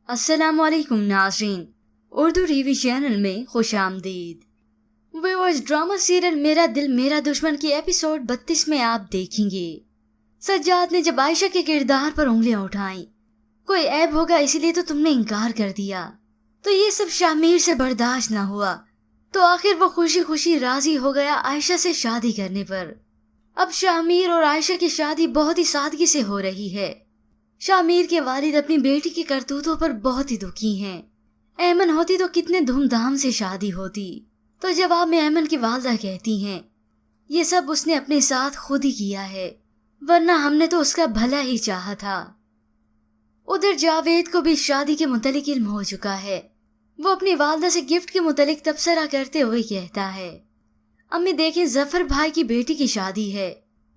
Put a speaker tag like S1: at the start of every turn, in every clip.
S1: अस्सलाम वालेकुम नाज़रीन, उर्दू टीवी चैनल में खुश आमदीद। व्यूअर्स, ड्रामा सीरियल मेरा दिल मेरा दुश्मन की एपिसोड 32 में आप देखेंगे। सज्जाद ने जब आयशा के किरदार पर उंगलियां उठाई, कोई ऐब होगा इसीलिए तो तुमने इनकार कर दिया, तो ये सब शामिर से बर्दाश्त न हुआ, तो आखिर वो खुशी खुशी राजी हो गया आयशा से शादी करने पर। अब शामिर और आयशा की शादी बहुत ही सादगी से हो रही है। शामिर के वालिद अपनी बेटी की करतूतों पर बहुत ही दुखी हैं। ऐमन होती तो कितने धूमधाम से शादी होती, तो जवाब में ऐमन की वालदा कहती हैं, ये सब उसने अपने साथ खुद ही किया है, वरना हमने तो उसका भला ही चाहा था। उधर जावेद को भी शादी के मुतल्लिक इल्म हो चुका है। वो अपनी वालदा से गिफ्ट के मुतल्लिक तबसरा करते हुए कहता है, अम्मी देखें, जफर भाई की बेटी की शादी है,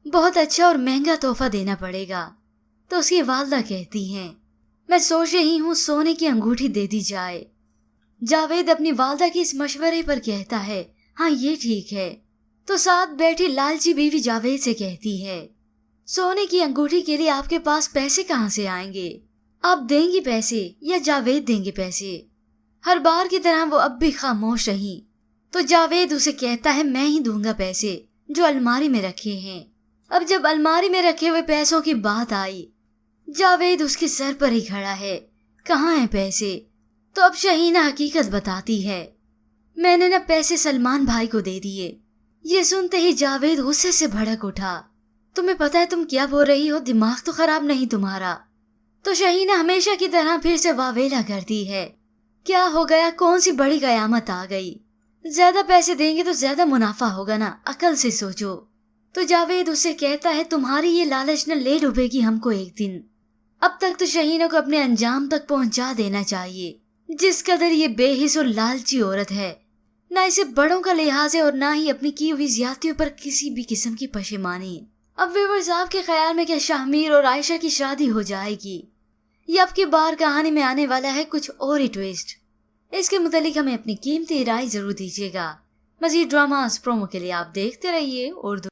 S1: बहुत अच्छा और महंगा तोहफा देना पड़ेगा। तो उसकी वालदा कहती हैं, मैं सोच रही हूँ सोने की अंगूठी दे दी जाए। जावेद अपनी वालदा के इस मशवरे पर कहता है, हाँ ये ठीक है। तो साथ बैठी लालची बीवी जावेद से कहती है, सोने की अंगूठी के लिए आपके पास पैसे कहाँ से आएंगे? आप देंगी पैसे या जावेद देंगे पैसे? हर बार की तरह वो अब भी खामोश रही। तो जावेद उसे कहता है, मैं ही दूंगा पैसे जो अलमारी में रखे हैं। अब जब अलमारी में रखे हुए पैसों की बात आई, जावेद उसके सर पर ही खड़ा है, कहाँ हैं पैसे? तो अब शहीना हकीकत बताती है, मैंने ना पैसे सलमान भाई को दे दिए। ये सुनते ही जावेद गुस्से से भड़क उठा, तुम्हें पता है तुम क्या बोल रही हो? दिमाग तो खराब नहीं तुम्हारा? तो शहीना हमेशा की तरह फिर से वावेला करती है, क्या हो गया? कौन सी बड़ी कयामत आ गई? ज्यादा पैसे देंगे तो ज्यादा मुनाफा होगा ना, अकल से सोचो। तो जावेद उसे कहता है, तुम्हारी ये लालच न ले डूबेगी हमको एक दिन। अब तक तो शहीना को अपने अंजाम तक पहुंचा देना चाहिए। जिस कदर ये बेहिस और लालची औरत है, ना इसे बड़ों का लिहाज है और ना ही अपनी की हुई ज्यादतियों पर किसी भी किस्म की पशेमानी। अब व्यूअर्स, आपके ख्याल में क्या शामिर और आयशा की शादी हो जाएगी, या अब की बार कहानी में आने वाला है कुछ और ही ट्विस्ट? इसके मुतालिक हमें अपनी कीमती राय जरूर दीजिएगा। मजीद ड्रामास प्रोमो के लिए आप देखते रहिए उर्दू